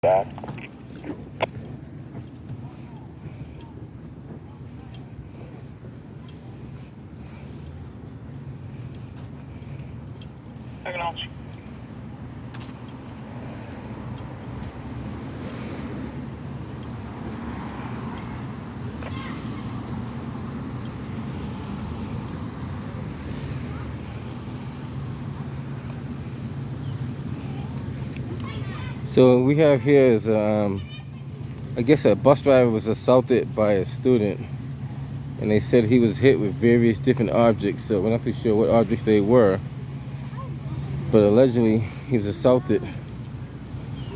Back. Acknowledge. So we have here is I guess a bus driver was assaulted by a student, and they said he was hit with various different objects. So we're not too sure what objects they were, but allegedly he was assaulted.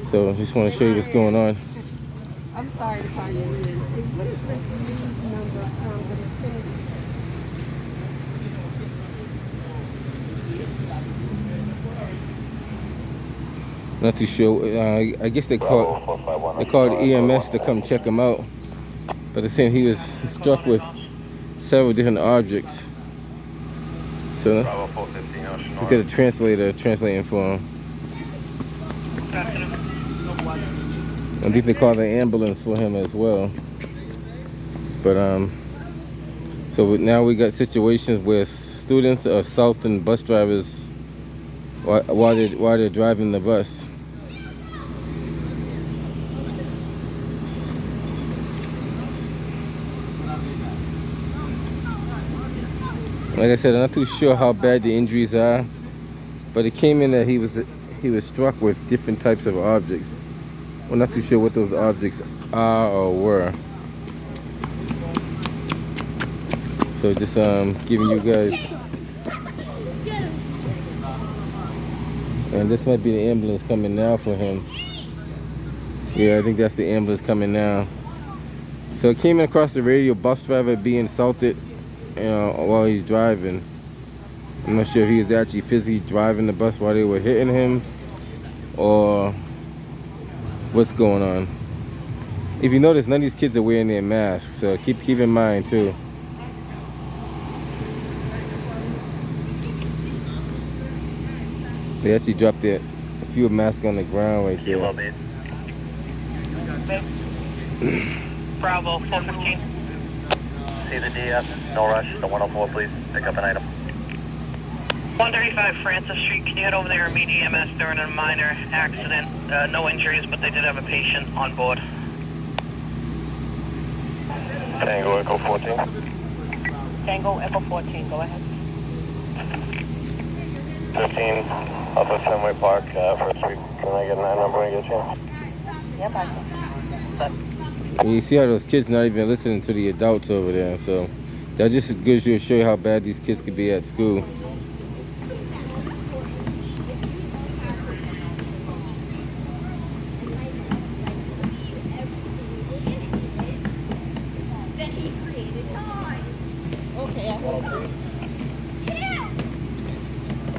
So I just want to show you what's going on. I'm sorry to call you in. What is this number from the vicinity? Not too sure. I guess they called EMS to come check him out, but they're saying he was struck with several different objects. So we got a translator translating for him. I think they called the ambulance for him as well. But so now we got situations where students are assaulting bus drivers while they're driving the bus. Like I said, I'm not too sure how bad the injuries are, but it came in that he was struck with different types of objects. We're not too sure what those objects are or were. So just giving you guys. And this might be the ambulance coming now for him. Yeah, I think that's the ambulance coming now. So it came across the radio, bus driver being assaulted, while he's driving. I'm not sure if he was actually physically driving the bus while they were hitting him, or what's going on. If you notice, none of these kids are wearing their masks, so keep in mind too. They actually dropped a few masks on the ground right there. Bravo, 415. See the DS, no rush, the 104 please, pick up an item. 135 Francis Street, can you head over there and meet EMS during a minor accident? No injuries, but they did have a patient on board. Tango Echo 14. Tango Echo 14, go ahead. 15, up at Fenway Park, First Street. Can I get that number when I get a chance? Yep, I can. And you see how those kids not even listening to the adults over there, so that just gives you a show you how bad these kids could be at school. Okay, I hope.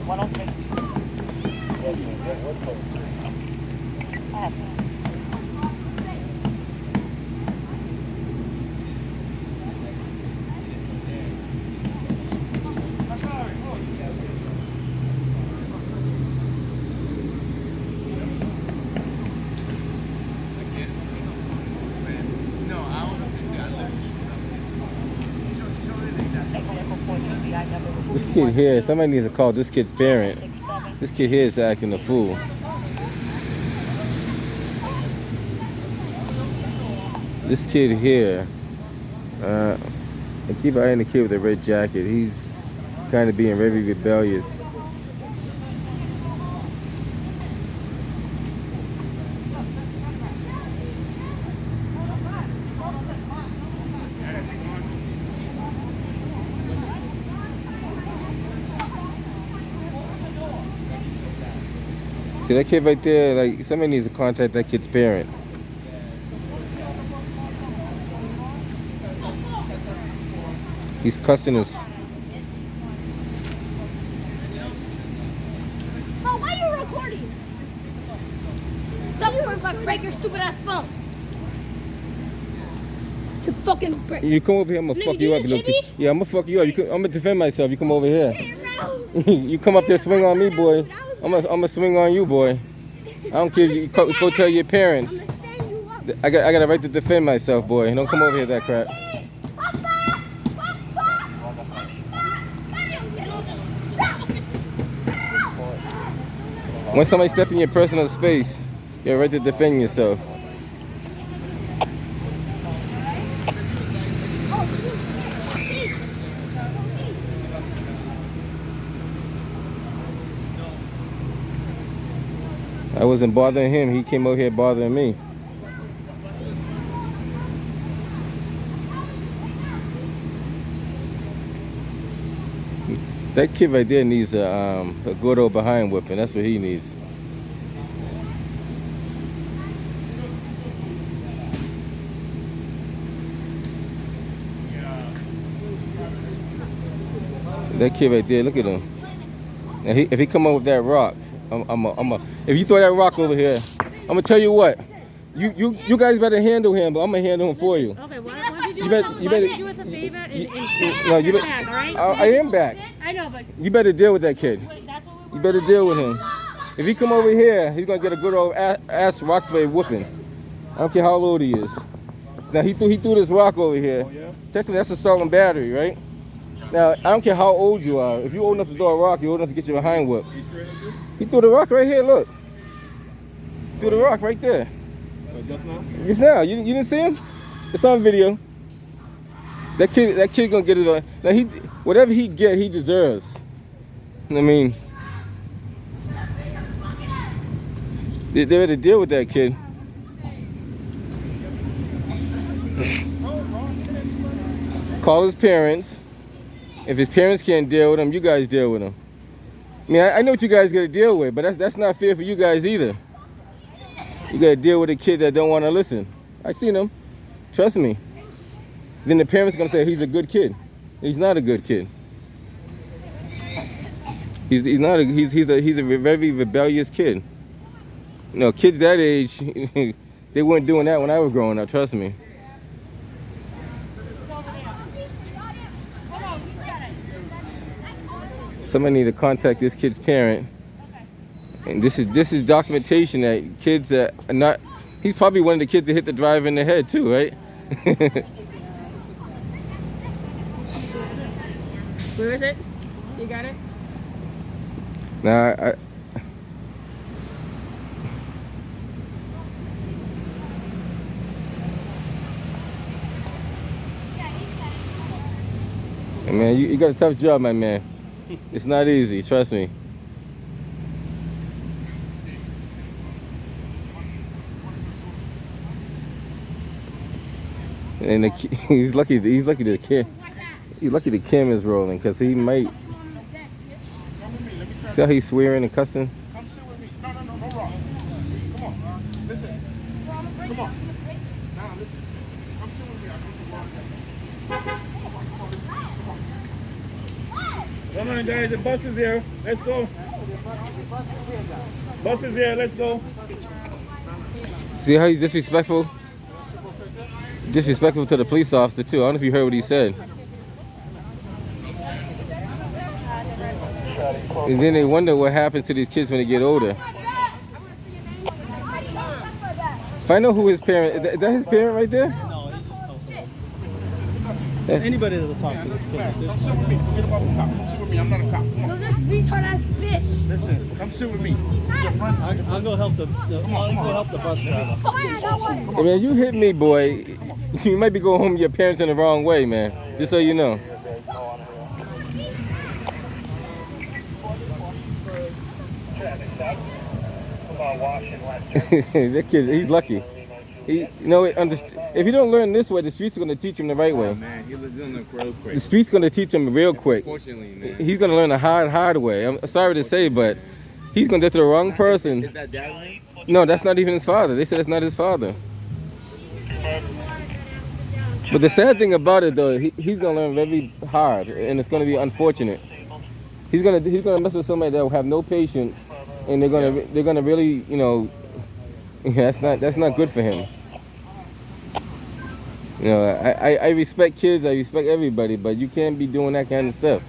103. I have This kid here, somebody needs to call this kid's parent. This kid here is acting a fool. This kid here, I keep eyeing the kid with the red jacket. He's kind of being very rebellious. See that kid right there, like somebody needs to contact that kid's parent. He's cussing us. Bro, why are you recording? Stop recording if I break your stupid ass phone. It's a fucking break. You come over here, I'm gonna Nigga, fuck you you up. just hit me? Yeah, I'm gonna fuck you up. I'm gonna defend myself. You come over here. Shit, bro. You come up there, swing on me, boy. I'm gonna swing on you, boy. I don't care if you go tell your parents. I'm gonna stand you up. I got a right to defend myself, boy. Don't come over here with that crap. When somebody step in your personal space, you have a right to defend yourself. I wasn't bothering him. He came over here bothering me. That kid right there needs a good old behind whipping. That's what he needs. That kid right there, look at him. Now if he come up with that rock, if you throw that rock over here, I'm gonna tell you what. You guys better handle him, but I'm gonna handle him for you. Okay, why You better do us a favor and no, you back, all right? I am back. I know, but You better deal with that kid. that's what You better deal with him. If he come over here, he's gonna get a good old ass Roxbury whooping. I don't care how old he is. Now he threw this rock over here. Technically that's assault and battery, right? Now I don't care how old you are. If you're old enough to throw a rock, you're old enough to get your behind whipped. He threw the rock right here. Look, threw the rock right there. Just now? Just now. You didn't see him? It's on video. That kid gonna get it. Now whatever he get, he deserves. I mean, they better deal with that kid. Call his parents. If his parents can't deal with him, you guys deal with him. I mean, I know what you guys gotta deal with, but that's not fair for you guys either. You gotta deal with a kid that don't want to listen. I seen him. Trust me. Then the parents gonna say he's a good kid. He's not a good kid. He's a very rebellious kid. You know, kids that age, they weren't doing that when I was growing up. Trust me. Somebody need to contact this kid's parent. And this is documentation that kids are not. He's probably one of the kids that hit the driver in the head too, right? Where is it? You got it? Now Hey, man, you got a tough job, my man. It's not easy, trust me. And he's lucky the camera's rolling, because he might. See how he's swearing and cussing? Come sit with me. No, wrong. Come on. Listen. Come on. Now, listen. Come sit with me. I'll take the wrong. Come on, guys. The bus is here. Let's go. Bus is here. Let's go. See how he's disrespectful? Disrespectful to the police officer, too. I don't know if you heard what he said. And then they wonder what happens to these kids when they get older. Find out who his parent is. That his parent right there? No, he's just helping. Anybody that will talk to this kid at this Come sit with me. Forget about the cop. Come sit with me. I'm not a cop. Come No, on. this retard ass bitch. Listen. Come sit with me. Your friend. I'll go help the bus driver. Swear I got one. Hey, man, you hit me, boy. You might be going home to your parents in the wrong way, man. Just so you know. That kid, he's lucky. If you don't learn this way, the streets are going to teach him the right way. Man, he lives in the real quick. The streets going to teach him real quick. Unfortunately, man. He's going to learn the hard way. I'm sorry to say, but he's going to get to the wrong person. Is that dad? No, that's not even his father. They said it's not his father. But the sad thing about it, though, he's going to learn very hard, and it's going to be unfortunate. He's going to mess with somebody that will have no patience, and they're going to really, you know, that's not good for him. You know, I respect kids, I respect everybody, but you can't be doing that kind of stuff.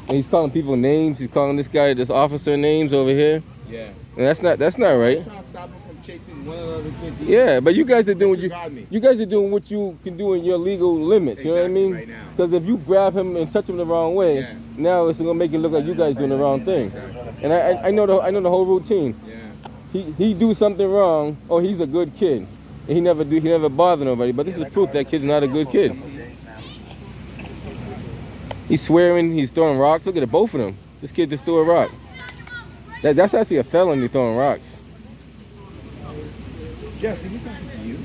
And he's calling people names. He's calling this officer names over here. Yeah. And that's not right. I'm trying to stop him from chasing one of the kids. Yeah, but you guys are doing what Disregard me. you guys are doing what you can do in your legal limits. You know what I Exactly, mean? right now. Because if you grab him and touch him the wrong way, Yeah. now it's gonna make it look like you guys doing the wrong thing. Exactly. And I know the whole routine. Yeah. He do something wrong. Oh, he's a good kid. And he never bother nobody. But this is proof that kid's not a good kid. He's swearing. He's throwing rocks. Look at both of them. This kid just threw a rock. That's actually a felony, throwing rocks. Jeff, is he talking to you?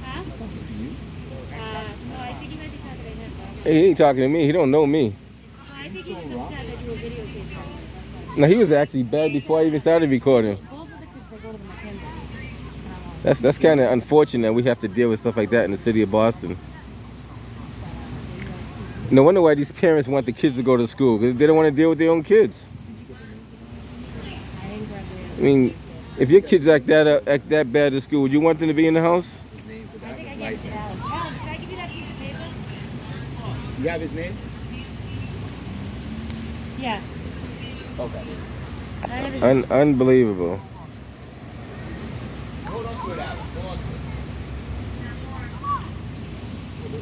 Huh? He's talking to you? No, I think he might be talking to him, bro. Hey, he ain't talking to me. He don't know me. No, I think he was upset that you were videotaping him. Now he was actually bad before I even started recording. Both of the kids, they go to the McKenzie. That's kind of unfortunate. We have to deal with stuff like that in the city of Boston. No wonder why these parents want the kids to go to school, because they don't want to deal with their own kids. I mean, if your kids act that bad at school, would you want them to be in the house? His name, because I I think I have gave it his to license. Alex. Alex, did I give you that piece of paper? You have his name? Yeah. Okay. I have his Unbelievable. Hold on to it, Alex. Hold on to it.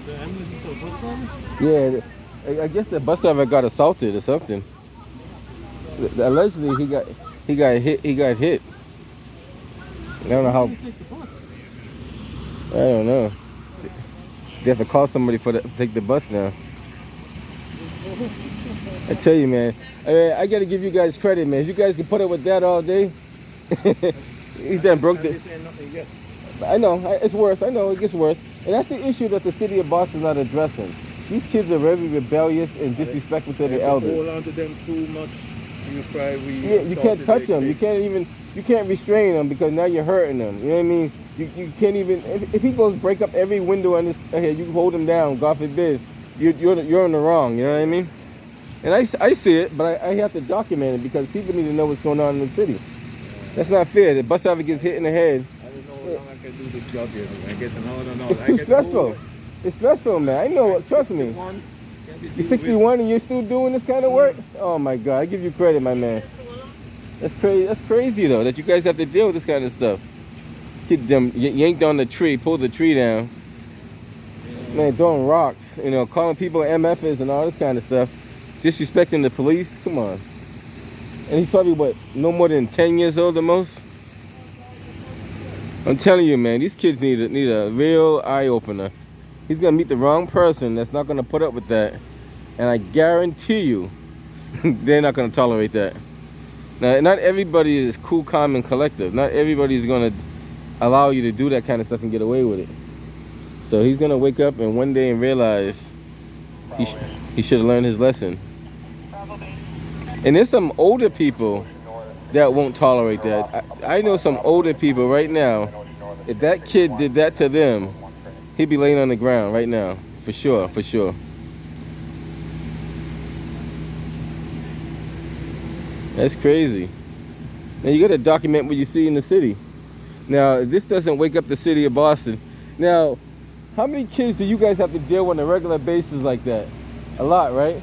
The ambulance is for the bus driver? Yeah, I guess the bus driver got assaulted or something. Allegedly, he got hit. I don't know how. I don't know. They have to call somebody to take the bus now. I tell you, man. I got to give you guys credit, man. If you guys can put up with that all day, he done broke the. I know, it's worse. I know it gets worse. And that's the issue that the city of Boston is not addressing. These kids are very rebellious and disrespectful to their elders. Hold on to them too much. You probably Yeah, you can't touch them. You can't restrain them because now you're hurting them. You know what I mean? You can't even, if he goes break up every window on this, okay, you hold him down, God forbid, you're in the wrong, you know what I mean? And I see it, but I have to document it because people need to know what's going on in the city. That's not fair. The bus driver gets hit in the head. I don't know how long I can do this job here. I get to know. It's too stressful. It's stressful, man. I know, trust me. You're 61 and you're still doing this kind of work? Oh my God, I give you credit, my man. That's crazy. That's crazy though, that you guys have to deal with this kind of stuff. Get them yanked on the tree, pull the tree down. Man, throwing rocks, calling people MFers and all this kind of stuff. Disrespecting the police, come on. And he's probably, no more than 10 years old the most? I'm telling you, man, these kids need a real eye-opener. He's going to meet the wrong person that's not going to put up with that. And I guarantee you, they're not going to tolerate that. Now, not everybody is cool, calm, and collective. Not everybody is going to allow you to do that kind of stuff and get away with it. So he's going to wake up and one day and realize he should have learned his lesson. And there's some older people that won't tolerate that. I know some older people right now, if that kid did that to them, he'd be laying on the ground right now, for sure, for sure. That's crazy. Now you gotta document what you see in the city. Now, this doesn't wake up the city of Boston. Now, how many kids do you guys have to deal with on a regular basis like that? A lot, right?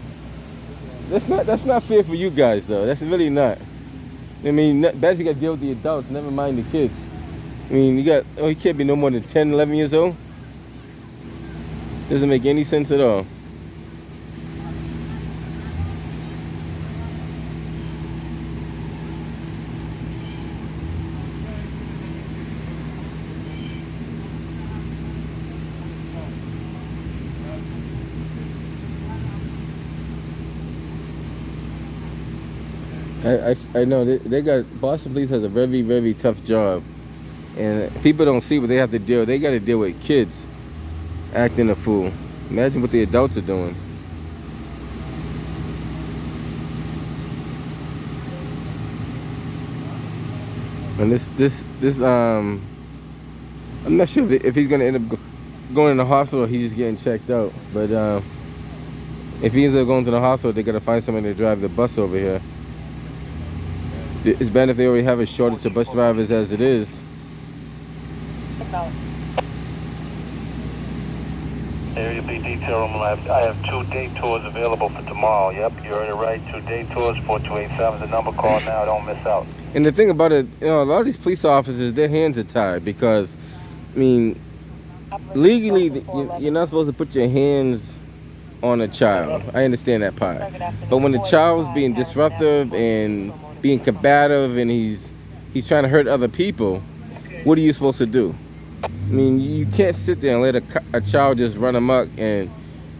That's not fair for you guys, though. That's really not. I mean, bad if you got to deal with the adults, never mind the kids. I mean, he can't be no more than 10, 11 years old. Doesn't make any sense at all. I know they got Boston Police has a very, very tough job, and people don't see what they have to deal. They got to deal with kids acting a fool. Imagine what the adults are doing. And this I'm not sure if he's gonna end up going in the hospital or he's just getting checked out. But if he ends up going to the hospital, they gotta find somebody to drive the bus over here. It's bad if they already have a shortage of bus drivers as it is. Area B detail room. I have 2 day tours available for tomorrow. Yep, you heard it right. 2 day tours. 4287 is the number. Call now. Don't miss out. And the thing about it, you know, a lot of these police officers, their hands are tied because, I mean, legally, you're not supposed to put your hands on a child. I understand that part. But when the child's being disruptive and being combative and he's trying to hurt other people, what are you supposed to do? I mean, you can't sit there and let a child just run amok and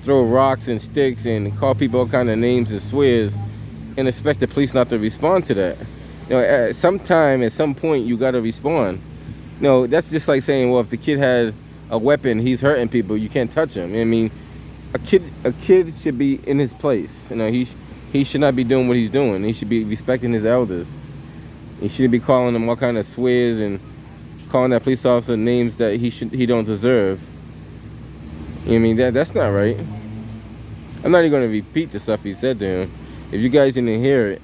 throw rocks and sticks and call people all kind of names and swears and expect the police not to respond to that. You know, at some point, you got to respond. You know, that's just like saying, well, if the kid had a weapon, he's hurting people, you can't touch him. I mean, a kid should be in his place. You know, he should not be doing what he's doing. He should be respecting his elders. He shouldn't be calling them all kind of swears and calling that police officer names that he don't deserve. I mean, that's not right. I'm not even going to repeat the stuff he said to him. If you guys didn't hear it,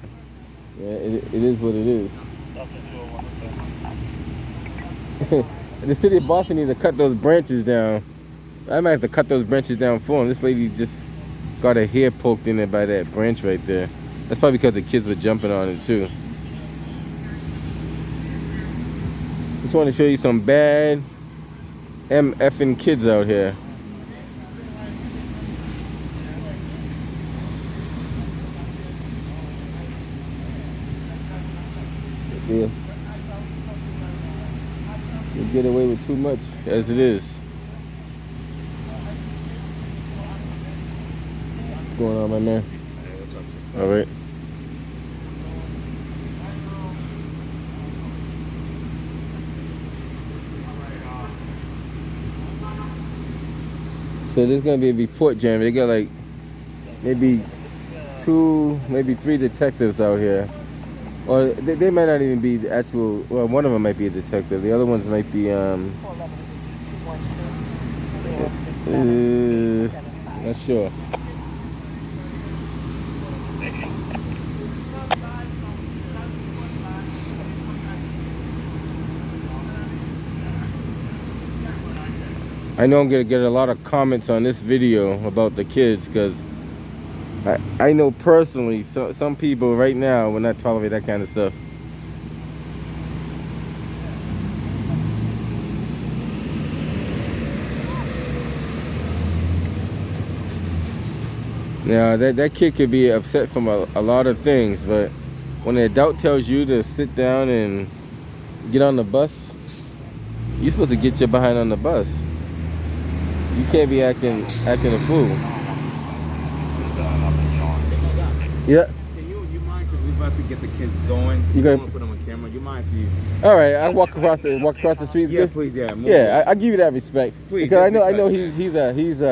yeah, it is what it is. The city of Boston needs to cut those branches down. I might have to cut those branches down for him. This lady just got her hair poked in it by that branch right there. That's probably because the kids were jumping on it too. Just want to show you some bad MFing kids out here. Yes. You get away with too much as it is. What's going on, my man? All right. So there's gonna be a report, Jeremy. They got like maybe 2, maybe 3 detectives out here. Or they might not even be the actual, well, one of them might be a detective. The other ones might be, not sure. I know I'm gonna get a lot of comments on this video about the kids because I know personally some people right now will not tolerate that kind of stuff. Now that kid could be upset from a lot of things, but when an adult tells you to sit down and get on the bus, you're supposed to get your behind on the bus. You can't be acting a fool. Yeah. Can you mind, because we're about to get the kids going. You gonna gonna put them on camera? You mind if you? All right, I walk across the streets. Yeah, good? please, yeah. Move. Yeah, I give you that respect. Please, because I just know because- he's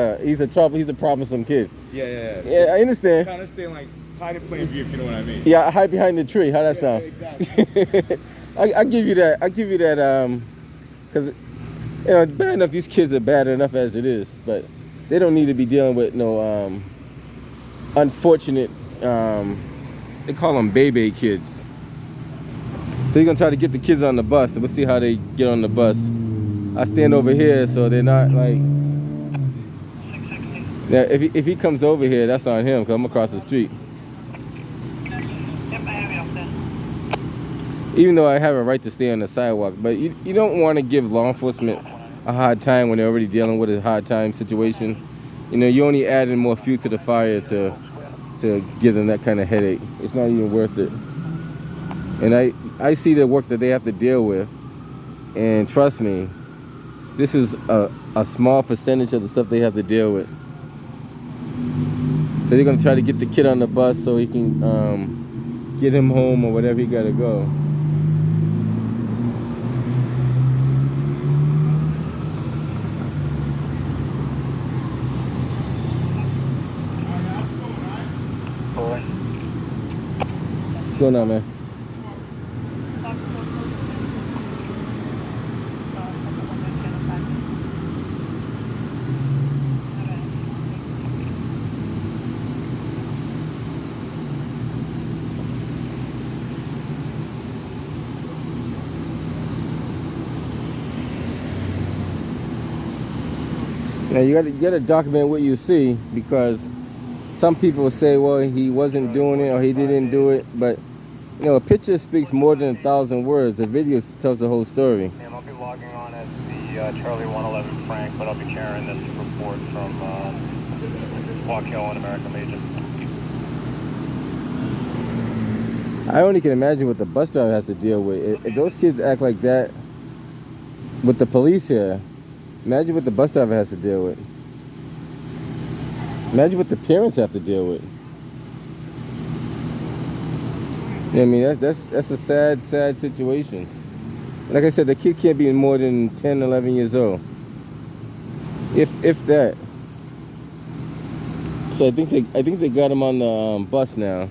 a troublesome kid. Yeah. Yeah, I understand. Kind of stay like hide in plain view, if you know what I mean. Yeah, I hide behind the tree. How that sound? Exactly. I give you that. I give you that. Because you know, bad enough these kids are bad enough as it is, but they don't need to be dealing with no unfortunate. They call them baby kids. So you're gonna try to get the kids on the bus. So we'll see how they get on the bus. I stand over here so they're not like. Now if he comes over here, that's on him because I'm across the street. Even though I have a right to stay on the sidewalk, but you don't want to give law enforcement a hard time when they're already dealing with a hard time situation. You know, you only adding more fuel to the fire to give them that kind of headache. It's not even worth it. And I see the work that they have to deal with, and trust me, this is a small percentage of the stuff they have to deal with. So they're gonna try to get the kid on the bus so he can get him home or whatever he gotta go. What's going on, man? Now you gotta document what you see, because some people say, well, he wasn't doing it or he didn't do it, but you know, a picture speaks more than 1,000 words. A video tells the whole story. Ma'am, I'll be logging on as the Charlie 111 Frank, but I'll be carrying this report from Walk Hill and American Legion. I only can imagine what the bus driver has to deal with. If those kids act like that with the police here, imagine what the bus driver has to deal with. Imagine what the parents have to deal with. You know what I mean? That's a sad situation. Like I said, the kid can't be more than 10, 11 years old. If that. So I think they got him on the bus now.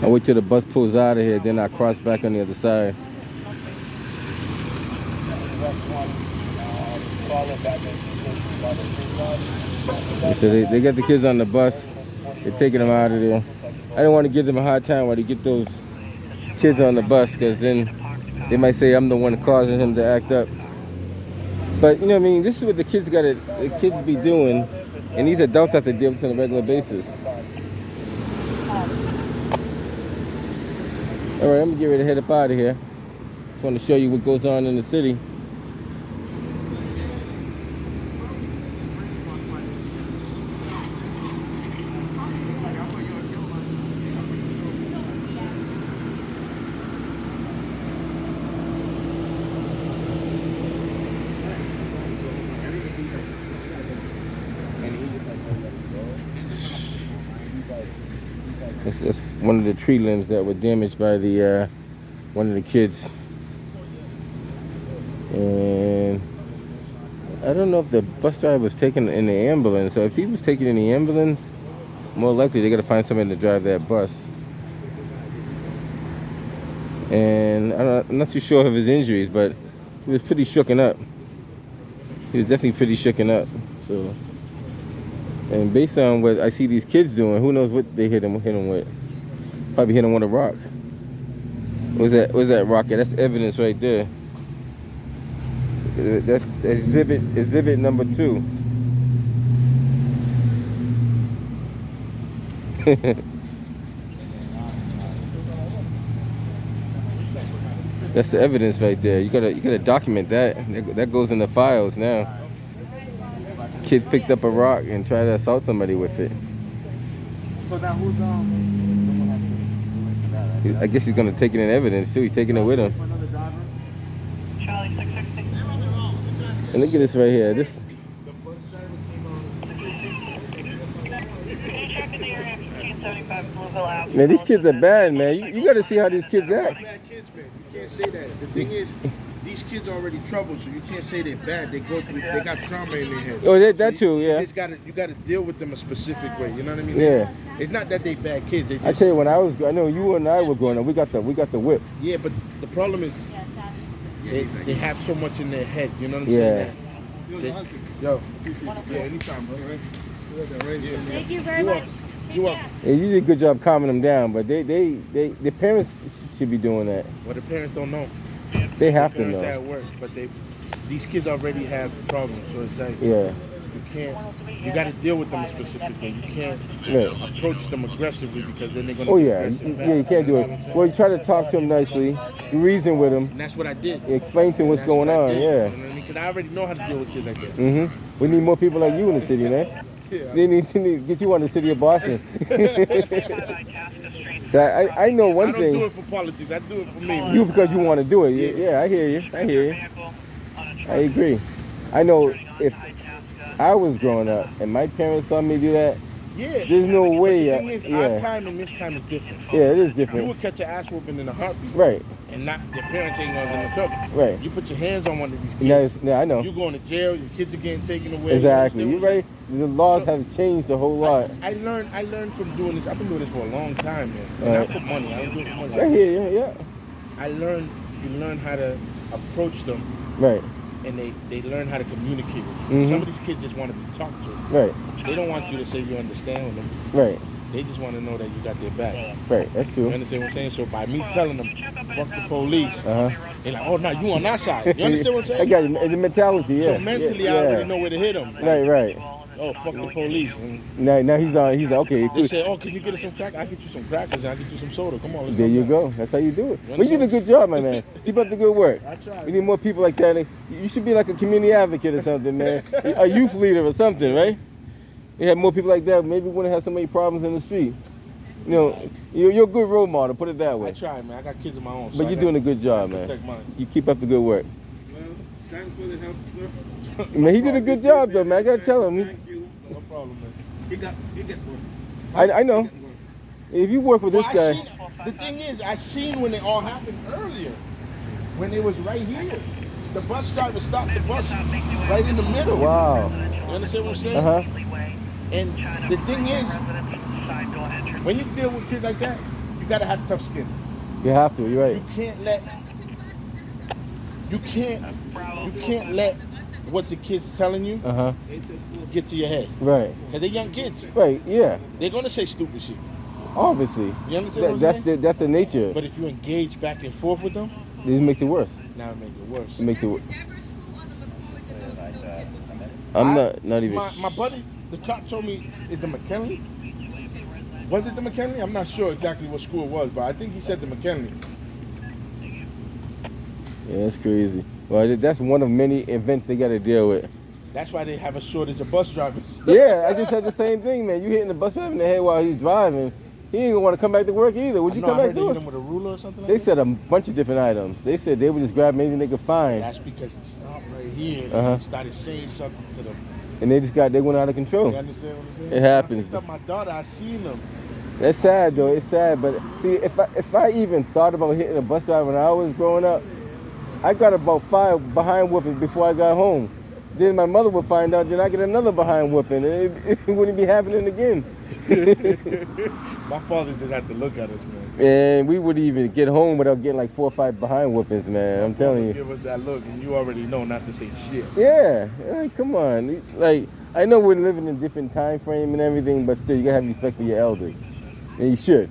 I wait till the bus pulls out of here, then I cross back on the other side. So they got the kids on the bus. They're taking them out of there. I didn't want to give them a hard time while they get those kids on the bus, because then they might say I'm the one causing him to act up. But you know what I mean? This is what the kids be doing, and these adults have to deal with it on a regular basis. All right, I'm gonna get ready to head up out of here. Just want to show you what goes on in the city. That's one of the tree limbs that were damaged by the one of the kids. And I don't know if the bus driver was taken in the ambulance. So if he was taken in the ambulance, more likely they got to find somebody to drive that bus. And I'm not too sure of his injuries, but he was pretty shooken up. He was definitely pretty shooken up. So, and based on what I see these kids doing, who knows what they hit him with? Probably hit him with a rock. What's that rock? That's evidence right there. That's exhibit number 2. That's the evidence right there. You gotta document that. That goes in the files now. Kid picked up a rock and tried to assault somebody with it. So now who's I guess he's gonna take it in evidence too. He's taking it with him. Charlie 660. And look at this right here. This. Man, these kids are bad, man. You gotta see how these kids act. bad kids, man. You can't say that. The thing is, these kids are already troubled, so you can't say they're bad. They got trauma in their head. Oh, that too, yeah. You gotta deal with them a specific way. You know what I mean? Yeah. It's not that they bad kids. They just, I tell you, I know you and I were growing up. We got the whip. yeah, but the problem is they have so much in their head. You know what I'm saying? Yo, yeah, anytime, bro. Thank you very much. You welcome. And you did a good job calming them down, but the parents should be doing that. Well, the parents don't know. They have to Parents know. at work, but these kids already have problems, so it's like Yeah. you got to deal with them a specific way. You can't Yeah. approach them aggressively because then they're gonna. Oh be yeah, aggressive back. you can't do You know it. what I'm saying? Well, you try to talk to them nicely, you reason with them, And that's what I did. explain to them what's That's going what I on. did, Yeah. You know what I mean? Because I already know how to deal with kids like that. We need more people like you in the city, man. Yeah. They need to get you on the city of Boston. 5 Itasca Street, I know one I don't thing. do it for politics. I do it for me. You because you want to do it. Yeah, I hear you. I hear you. I agree. I know if I was growing up and my parents saw me do that, Yeah. there's no way. The thing is, our Yeah, time and this time is different. yeah, it is You different. would catch an ass whooping in a heartbeat. Right, And not their parents ain't gonna get in trouble. right. You put your hands on one of these kids. Now, now I know. You going to jail. Your kids are getting taken away. Exactly. You You're understand right. The laws So- have changed a whole lot. I learned from doing this. I've been doing this for a long time, man. And Right. not for money. I don't do it for money. I hear you. Yeah. You learn how to approach them, Right, and they learn how to communicate with you. Mhm. Some of these kids just want to be talked to. right, They don't want you to say you understand with them. right, They just want to know that you got their back. right. That's You true. understand what I'm saying? So by me telling them, fuck the police, Uh huh. they're like, oh, no, you on our side. You understand what I'm I saying? got you. The mentality. Yeah. So mentally, yeah, I already know where to hit them. Right, right. Oh, fuck the police. And Now he's on. He's like, okay. they say, oh, can you get us some crack? I'll get you some crackers and I'll get you some soda. Come on, let's There you back. go. That's how you do it. You Well, you did a good job, my man. Keep up the good work. I try. We need more people like that. You should be like a community advocate or something, man. A youth leader or something, right? You have more people like that. Maybe we wouldn't have so many problems in the street. You know, you're a good role model. Put it that I way. try, man. I got kids of my own. So But I you're gotta doing a good job, man. protect mine. You keep up the good work. Well, thanks for the help, sir. Man, he did a good job though, man. I gotta tell him. Thank you. No problem, man. You get worse. I know. You get worse. If you work with this Well, guy, the thing is, I seen when it all happened earlier, when it was right here. The bus driver stopped the bus right in the middle. wow. You understand what I'm saying? Uh huh. And the thing is, when you deal with kids like that, you gotta have tough skin. You have to. You're right. You can't let what the kids telling you Uh huh. get to your head. Right. Cause they're young kids. Right. Yeah. They're gonna say stupid shit. Obviously. You understand what I'm saying? That's the nature. But if you engage back and forth with them, This makes it worse. now it makes it worse. It makes it worse. I'm not even. My buddy, the cop told me, is the McKinley? Was it the McKinley? I'm not sure exactly what school it was, but I think he said the McKinley. Yeah, that's crazy. Well, that's one of many events they got to deal with. That's why they have a shortage of bus drivers. Yeah, I just had the same thing, man. You hitting the bus driver in the head while he's driving. He ain't gonna want to come back to work either. Would you come I back heard they to hit work? him with a ruler or something like They that. said a bunch of different items. They said they would just grab anything they could find, That's because he stopped right here and Uh-huh. he started saying something to them. and they went out of control. You understand what I'm saying? It happens. I picked up my daughter, I seen them. That's sad though. It's sad, but see, if I even thought about hitting a bus driver when I was growing up, I got about 5 behind whoopings before I got home. Then my mother would find out, then I get another behind whooping, and it wouldn't be happening again. My father just had to look at us, man. And we would even get home without getting like 4 or 5 behind whoopings, man. I'm telling you. Give us that look, and you already know not to say shit. Yeah, like, come on. Like, I know we're living in a different time frame and everything, but still, you gotta have respect for your elders, and you should.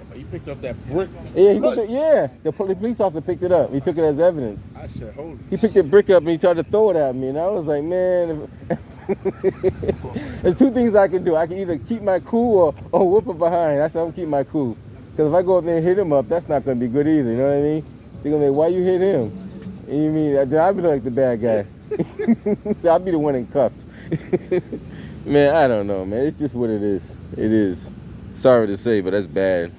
But he picked up that brick. Yeah, Look, the police officer picked it up. He took it as evidence. I said, holy. He picked the brick up and he tried to throw it at me, and I was like, man, there's 2 things I can do. I can either keep my cool or whoop it behind. I said, I'm gonna keep my cool. Because if I go up there and hit him up, that's not gonna be good either, you know what I mean? They're gonna be like, why you hit him? And you mean, then I'll be like the bad guy. I'll be the one in cuffs. Man, I don't know, man. It's just what it is. It is. Sorry to say, but that's bad.